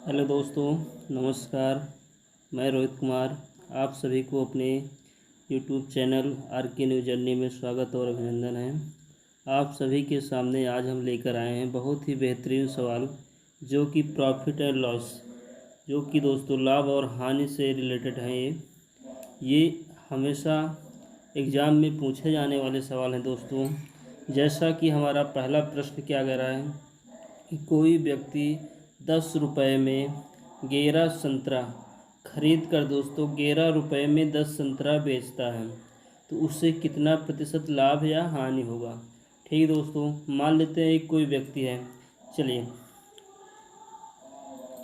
Hello दोस्तों, नमस्कार। मैं रोहित कुमार आप सभी को अपने यूट्यूब चैनल आर के न्यू जर्नी में स्वागत और अभिनंदन है। आप सभी के सामने आज हम लेकर आए हैं बहुत ही बेहतरीन सवाल, जो कि प्रॉफिट एंड लॉस, जो कि दोस्तों लाभ और हानि से रिलेटेड हैं। ये हमेशा एग्ज़ाम में पूछे जाने वाले सवाल हैं दोस्तों। जैसा कि हमारा पहला प्रश्न क्या कह रहा है कि कोई व्यक्ति 10 रुपये में 11 संतरा खरीद कर दोस्तों 11 रुपये में 10 संतरा बेचता है, तो उससे कितना प्रतिशत लाभ या हानि होगा। ठीक है दोस्तों, मान लेते हैं एक कोई व्यक्ति है। चलिए,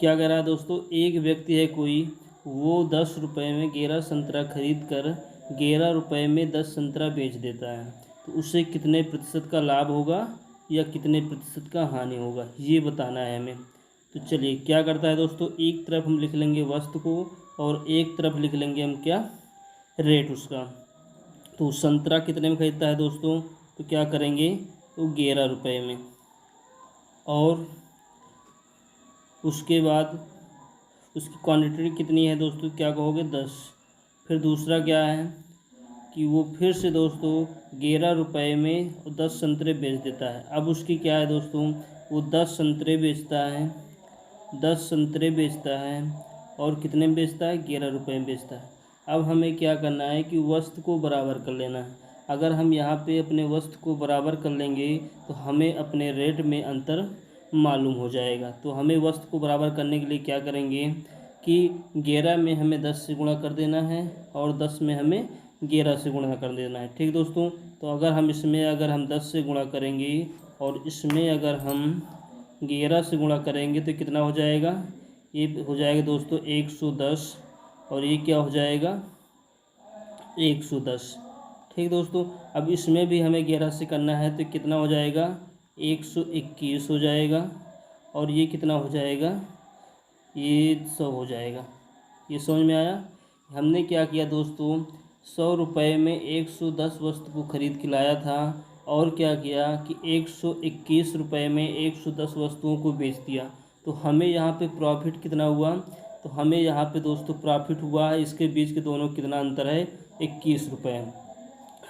क्या कह रहा है दोस्तों, एक व्यक्ति है कोई, वो 10 रुपये में 11 संतरा खरीद कर 11 रुपये में 10 संतरा बेच देता है, तो उससे कितने प्रतिशत का लाभ होगा या कितने प्रतिशत का हानि होगा, ये बताना है हमें। तो चलिए, क्या करता है दोस्तों, एक तरफ हम लिख लेंगे वस्तु को और एक तरफ लिख लेंगे हम क्या, रेट उसका। तो संतरा कितने में खरीदता है दोस्तों, तो क्या करेंगे, तो 11 रुपये में। और उसके बाद उसकी क्वांटिटी कितनी है दोस्तों, क्या कहोगे, 10। फिर दूसरा क्या है कि वो फिर से दोस्तों 11 रुपये में 10 संतरे बेच देता है। अब उसकी क्या है दोस्तों, वो 10 संतरे बेचता है, 10 संतरे बेचता है और कितने में बेचता है, 11 रुपये में बेचता है। अब हमें क्या करना है कि वस्तु को बराबर कर लेना है। अगर हम यहाँ पे अपने वस्तु को बराबर कर लेंगे तो हमें अपने रेट में अंतर मालूम हो जाएगा। तो हमें वस्तु को बराबर करने के लिए क्या करेंगे कि 11 में हमें 10 से गुणा कर देना है और 10 में हमें 11 से गुणा कर देना है। ठीक दोस्तों, तो अगर हम 10 से गुणा करेंगे और इसमें अगर हम 11 से गुणा करेंगे तो कितना हो जाएगा, ये हो जाएगा दोस्तों 110 और ये क्या हो जाएगा, 110। ठीक दोस्तों, अब इसमें भी हमें 11 से करना है तो कितना हो जाएगा, 121 हो जाएगा और ये कितना हो जाएगा, ये 100 हो जाएगा। ये समझ में आया। हमने क्या किया दोस्तों, 100 रुपये में 110 वस्तु को खरीद के लाया था और क्या किया कि 121 रुपये में 110 वस्तुओं को बेच दिया। तो हमें यहाँ पे प्रॉफिट कितना हुआ, तो हमें यहाँ पे दोस्तों प्रॉफिट हुआ है, इसके बीच के दोनों कितना अंतर है, 21 रुपये।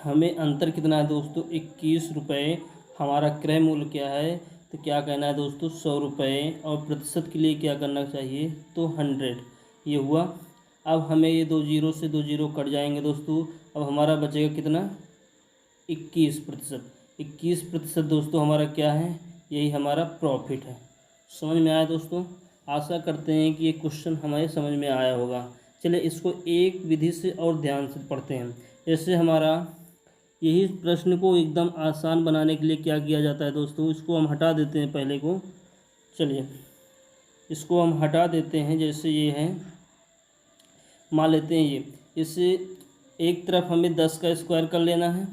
हमें अंतर कितना है दोस्तों, 21 रुपये। हमारा क्रय मूल्य क्या है, तो क्या कहना है दोस्तों, 100 रुपये। और प्रतिशत के लिए क्या करना चाहिए, तो 100। ये हुआ। अब हमें ये 2 जीरो से 2 जीरो कट जाएंगे दोस्तों। अब हमारा बचेगा कितना, 21%। 21% दोस्तों हमारा क्या है, यही हमारा प्रॉफिट है। समझ में आया दोस्तों। आशा करते हैं कि ये क्वेश्चन हमारे समझ में आया होगा। चलिए, इसको एक विधि से और ध्यान से पढ़ते हैं। जैसे हमारा यही प्रश्न को एकदम आसान बनाने के लिए क्या किया जाता है दोस्तों, इसको हम हटा देते हैं पहले को। चलिए, इसको हम हटा देते हैं। जैसे ये है, मान लेते हैं ये, इससे एक तरफ हमें 10 का स्क्वायर कर लेना है,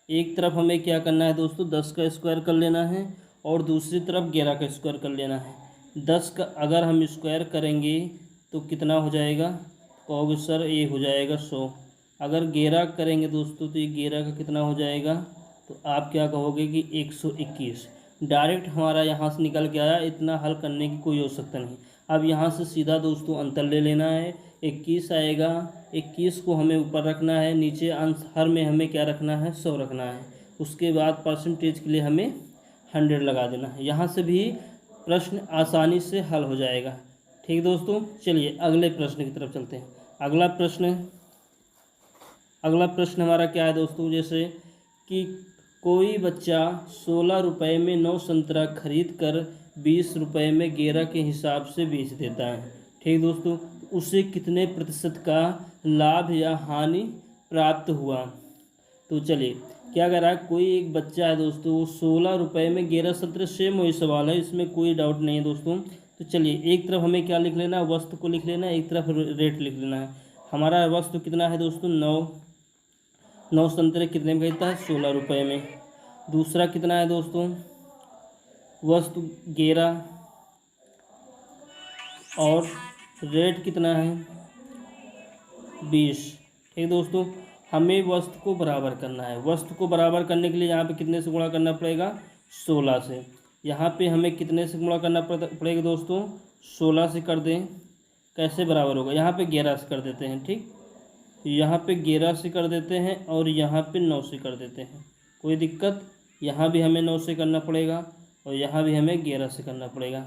एक तरफ हमें क्या करना है दोस्तों, 10 का स्क्वायर कर लेना है और दूसरी तरफ 11 का स्क्वायर कर लेना है। 10 का अगर हम स्क्वायर करेंगे तो कितना हो जाएगा, कहोगे सर ये हो जाएगा 100। अगर 11 करेंगे दोस्तों तो ये 11 का कितना हो जाएगा, तो आप क्या कहोगे कि 121। डायरेक्ट हमारा यहाँ से निकल के आया, इतना हल करने की कोई आवश्यकता नहीं। अब यहाँ से सीधा दोस्तों अंतर ले लेना है, 21 आएगा, 21 को हमें ऊपर रखना है, नीचे अंश हर में हमें क्या रखना है, 100 रखना है। उसके बाद परसेंटेज के लिए हमें 100 लगा देना है। यहाँ से भी प्रश्न आसानी से हल हो जाएगा। ठीक दोस्तों, चलिए अगले प्रश्न की तरफ चलते हैं। अगला प्रश्न हमारा क्या है दोस्तों, जैसे कि कोई बच्चा 16 रुपये में 9 संतरा खरीद कर 20 रुपये में 11 के हिसाब से बेच देता है। ठीक दोस्तों, उसे कितने प्रतिशत का लाभ या हानि प्राप्त हुआ। तो चलिए, क्या कर रहा है, कोई एक बच्चा है दोस्तों, वो 16 रुपये में 11 संतरे, सेम वही सवाल है, इसमें कोई डाउट नहीं है दोस्तों। तो चलिए, एक तरफ हमें क्या लिख लेना है, वस्तु को लिख लेना है, एक तरफ रेट लिख लेना है। हमारा वस्तु कितना है दोस्तों, 9 संतरे कितने में खरीदता है, 16 रुपये में। दूसरा कितना है दोस्तों, वस्तु 11 और रेट कितना है, 20। ठीक दोस्तों, हमें वस्तु को बराबर करना है। वस्तु को बराबर करने के लिए यहाँ पे कितने से गुणा करना पड़ेगा, 16 से। यहाँ पे हमें कितने से गुणा करना पड़ेगा दोस्तों? 16 से कर दें, कैसे बराबर होगा? यहाँ पे 11 से कर देते हैं, ठीक। यहाँ पे 11 से कर देते हैं और यहाँ पे 9 से कर देते हैं, कोई दिक्कत? यहाँ भी हमें 9 से करना पड़ेगा और यहाँ भी हमें 11 से करना पड़ेगा,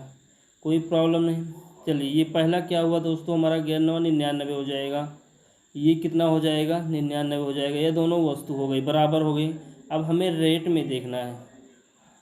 कोई प्रॉब्लम नहीं। चलिए, ये पहला क्या हुआ दोस्तों? हमारा 11 99 हो जाएगा। ये कितना हो जाएगा? 99 हो जाएगा। ये दोनों वस्तु हो गई, बराबर हो गई। अब हमें रेट में देखना है,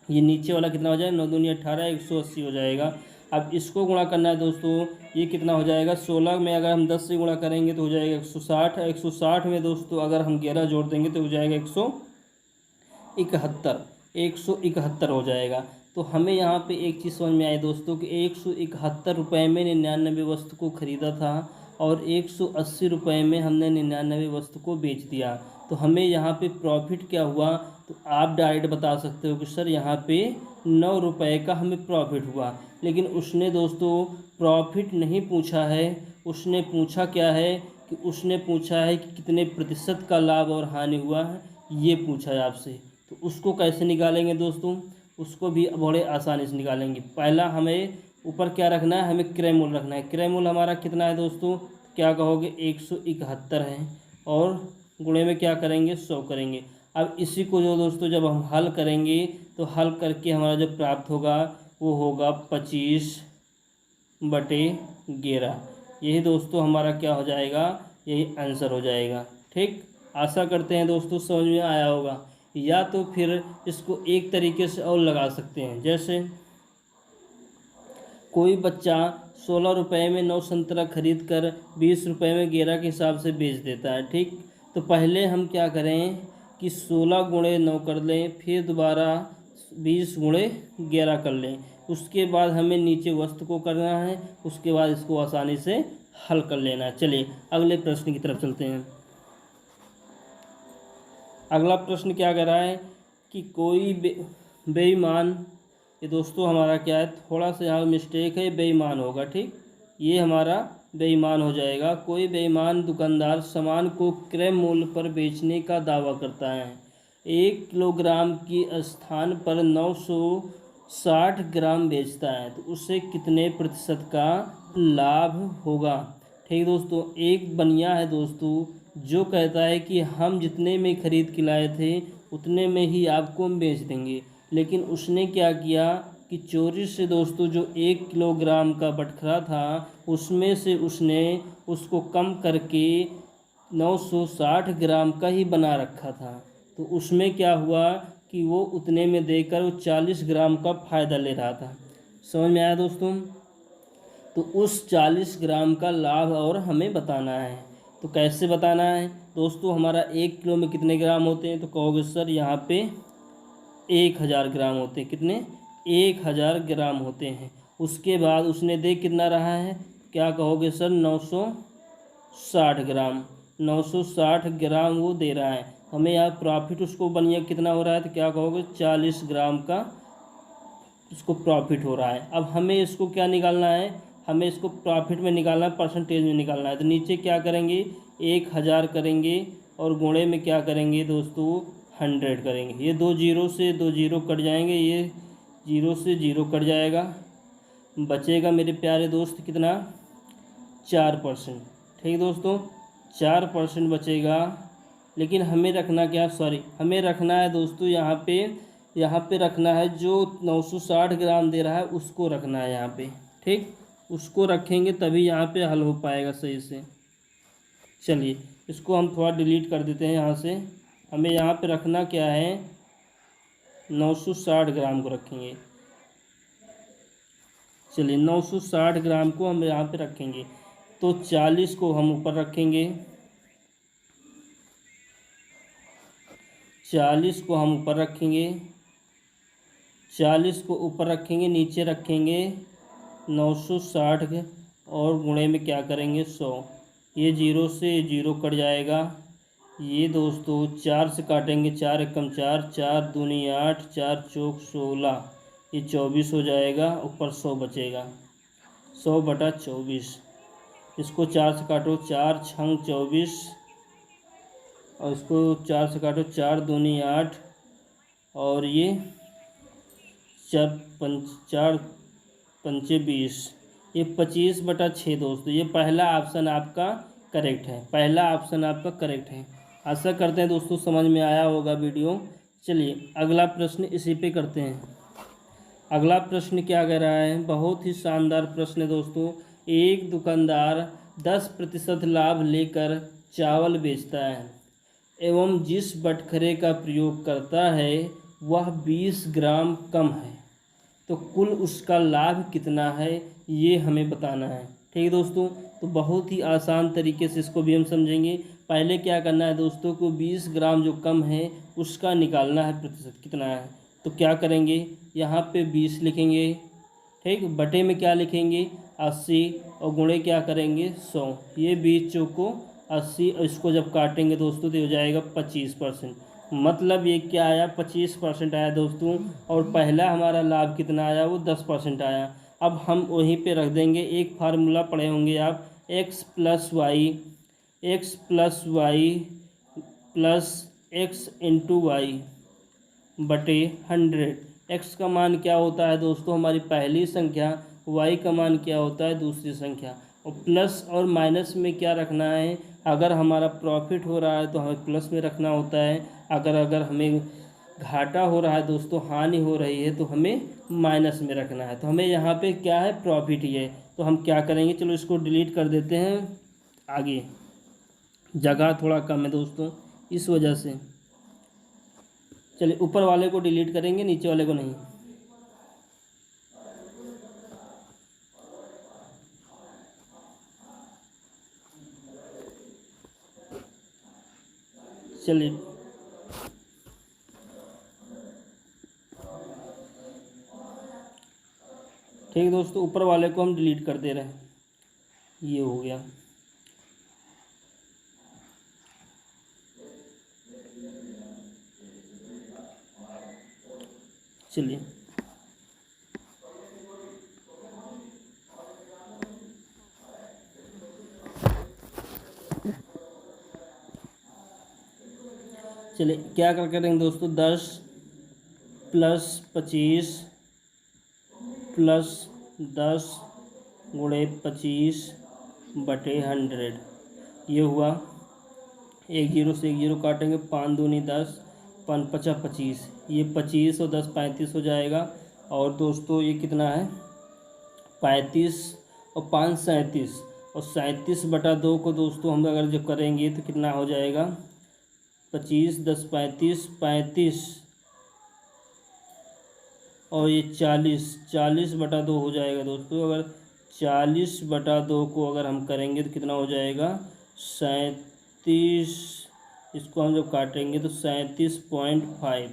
ये नीचे वाला कितना हो जाएगा? 9 दूनी 18, 180 हो जाएगा। अब इसको गुणा करना है दोस्तों, ये कितना हो जाएगा? 16 में अगर हम 10 से गुणा करेंगे तो हो जाएगा 160। 160 में दोस्तों अगर हम 11 जोड़ देंगे तो हो जाएगा 171। 171 हो जाएगा। तो हमें यहाँ पे एक चीज़ समझ में आई दोस्तों कि 171 रुपये में 99 वस्तु को ख़रीदा था और 180 रुपये में हमने 99 वस्तु को बेच दिया। तो हमें यहाँ पे प्रॉफिट क्या हुआ? तो आप डायरेक्ट बता सकते हो कि सर यहाँ पे 9 रुपये का हमें प्रॉफिट हुआ। लेकिन उसने दोस्तों प्रॉफिट नहीं पूछा है, उसने पूछा क्या है कि उसने पूछा है कि कितने प्रतिशत का लाभ और हानि हुआ है, ये पूछा है आपसे। तो उसको कैसे निकालेंगे दोस्तों? उसको भी बड़े आसानी से निकालेंगे। पहला हमें ऊपर क्या रखना है? हमें क्रय मूल्य रखना है। क्रय मूल्य हमारा कितना है दोस्तों? क्या कहोगे? 171 है और गुणे में क्या करेंगे? 100 करेंगे। अब इसी को जो दोस्तों जब हम हल करेंगे तो हल करके हमारा जो प्राप्त होगा वो होगा 25/11। यही दोस्तों हमारा क्या हो जाएगा? यही आंसर हो जाएगा, ठीक। आशा करते हैं दोस्तों समझ में आया होगा। या तो फिर इसको एक तरीके से और लगा सकते हैं, जैसे कोई बच्चा 16 रुपये में 9 संतरा खरीद कर 20 रुपये में 11 के हिसाब से बेच देता है, ठीक। तो पहले हम क्या करें कि 16 गुणे 9 कर लें, फिर दोबारा 20 गुणे 11 कर लें। उसके बाद हमें नीचे वस्तु को करना है, उसके बाद इसको आसानी से हल कर लेना है। चलिए अगले प्रश्न की तरफ चलते हैं। अगला प्रश्न क्या कह रहा है कि कोई बेईमान, ये दोस्तों हमारा क्या है? थोड़ा सा यहाँ मिस्टेक है, बेईमान होगा, ठीक। ये हमारा बेईमान हो जाएगा। कोई बेईमान दुकानदार सामान को क्रय मूल्य पर बेचने का दावा करता है। 1 किलोग्राम की स्थान पर 960 ग्राम बेचता है, तो उससे कितने प्रतिशत का लाभ होगा? ठीक दोस्तों, एक बनिया है दोस्तों जो कहता है कि हम जितने में ख़रीद के लाए थे उतने में ही आपको हम बेच देंगे। लेकिन उसने क्या किया कि चोरी से दोस्तों जो 1 किलोग्राम का बटखरा था उसमें से उसने उसको कम करके 960 ग्राम का ही बना रखा था। तो उसमें क्या हुआ कि वो उतने में देकर वो 40 ग्राम का फ़ायदा ले रहा था। समझ में आया दोस्तों? तो उस 40 ग्राम का लाभ और हमें बताना है। तो कैसे बताना है दोस्तों? हमारा 1 किलो में कितने ग्राम होते हैं? तो कहोगे सर यहाँ पे 1000 ग्राम होते हैं। कितने? 1000 ग्राम होते हैं। उसके बाद उसने दे कितना रहा है? क्या कहोगे सर? 960 ग्राम। 960 ग्राम वो दे रहा है। हमें यहाँ प्रॉफिट उसको बनिया कितना हो रहा है? तो क्या कहोगे? 40 ग्राम का इसको प्रॉफिट हो रहा है। अब हमें इसको क्या निकालना है? हमें इसको प्रॉफिट में निकालना है, परसेंटेज में निकालना है। तो नीचे क्या करेंगे? 1000 करेंगे और गुणे में क्या करेंगे दोस्तों? 100 करेंगे। ये 2 जीरो से 2 जीरो कट जाएंगे, ये 0 से 0 कट जाएगा। बचेगा मेरे प्यारे दोस्त कितना? 4%। ठीक दोस्तों, 4% बचेगा। लेकिन हमें रखना क्या? हमें रखना है दोस्तों यहाँ पे रखना है जो 960 ग्राम दे रहा है उसको रखना है यहाँ पे, ठीक। उसको रखेंगे तभी यहाँ पे हल हो पाएगा सही से। चलिए इसको हम थोड़ा डिलीट कर देते हैं यहाँ से। हमें यहाँ पे रखना क्या है? 960 ग्राम को रखेंगे। चलिए 960 ग्राम को हम यहाँ पे रखेंगे। तो 40 को हम ऊपर रखेंगे, 40 को हम ऊपर रखेंगे, 40 को ऊपर रखेंगे, नीचे रखेंगे 960 और गुणे में क्या करेंगे? 100। ये 0 से 0 कट जाएगा। ये दोस्तों 4 से काटेंगे, 4 एकम 4, 4 दूनी 8, 4 चौक 16, ये 24 हो जाएगा। ऊपर 100 बचेगा, 100/24। इसको 4 से काटो, 4 छंग 24 और इसको 4 से काटो, 4 दूनी 8 और ये चार पंचे 20, ये 25/6 दोस्तों। ये पहला ऑप्शन आपका करेक्ट है, पहला ऑप्शन आपका करेक्ट है। आशा करते हैं दोस्तों समझ में आया होगा वीडियो। चलिए अगला प्रश्न इसी पे करते हैं। अगला प्रश्न क्या कह रहा है, बहुत ही शानदार प्रश्न है दोस्तों। एक दुकानदार 10% लाभ लेकर चावल बेचता है एवं जिस बटखरे का प्रयोग करता है वह 20 ग्राम कम है, तो कुल उसका लाभ कितना है ये हमें बताना है। ठीक है दोस्तों, तो बहुत ही आसान तरीके से इसको भी हम समझेंगे। पहले क्या करना है दोस्तों को 20 ग्राम जो कम है उसका निकालना है प्रतिशत कितना है। तो क्या करेंगे, यहाँ पे 20 लिखेंगे, ठीक, बटे में क्या लिखेंगे 80 और गुणे क्या करेंगे 100। ये 20 चौको 80 और इसको जब काटेंगे दोस्तों तो हो जाएगा 25%। मतलब ये क्या आया 25% आया दोस्तों। और पहला हमारा लाभ कितना आया वो 10% आया। अब हम वहीं पे रख देंगे, एक फार्मूला पढ़े होंगे आप, x + y + x × y बटे 100। x का मान क्या होता है दोस्तों हमारी पहली संख्या, y का मान क्या होता है दूसरी संख्या। और प्लस और माइनस में क्या रखना है, अगर हमारा प्रॉफिट हो रहा है तो हमें प्लस में रखना होता है, अगर हमें घाटा हो रहा है दोस्तों, हानि हो रही है, तो हमें माइनस में रखना है। तो हमें यहाँ पे क्या है प्रॉफिट ही है, तो हम क्या करेंगे, चलो इसको डिलीट कर देते हैं। आगे जगह थोड़ा कम है दोस्तों इस वजह से, चलिए ऊपर वाले को डिलीट करेंगे नीचे वाले को नहीं। चलिए ठीक है दोस्तों, ऊपर वाले को हम डिलीट कर दे रहे हैं, ये हो गया। चलिए चलिए क्या कर करेंगे दोस्तों, 10 + 25 + 10 गुणे 25 बटे 100। ये हुआ, एक जीरो से एक जीरो काटेंगे, 5 दूनी 10, 5 × 5 = 25, ये 25 और 10 35 हो जाएगा। और दोस्तों ये कितना है 35 और 5 37, और 37/2 को दोस्तों हम अगर जो करेंगे तो कितना हो जाएगा 25 10 35 35 और ये 40/2 हो जाएगा दोस्तों। अगर 40/2 को अगर हम करेंगे तो कितना हो जाएगा 37, इसको हम जब काटेंगे तो 37.5,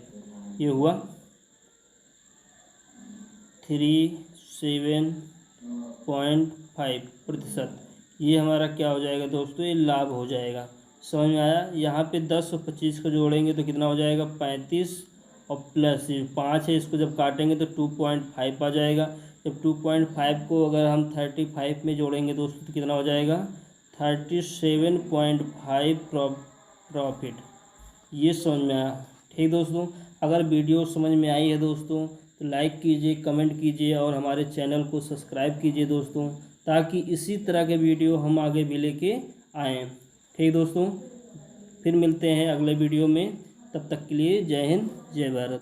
ये हुआ 37.5%। ये हमारा क्या हो जाएगा दोस्तों, ये लाभ हो जाएगा। समझ में आया। यहाँ पे 10 और 25 को जोड़ेंगे तो कितना हो जाएगा 35 और प्लस 5 है, इसको जब काटेंगे तो 2.5 आ जाएगा। जब 2.5 को अगर हम 35 में जोड़ेंगे दोस्तों तो कितना हो जाएगा 37.5 प्रॉफिट। ये समझ में आया। ठीक दोस्तों, अगर वीडियो समझ में आई है दोस्तों तो लाइक कीजिए, कमेंट कीजिए और हमारे चैनल को सब्सक्राइब कीजिए दोस्तों, ताकि इसी तरह के वीडियो हम आगे भी लेके आएँ। ठीक दोस्तों, फिर मिलते हैं अगले वीडियो में, तब तक के लिए जय हिंद जय भारत।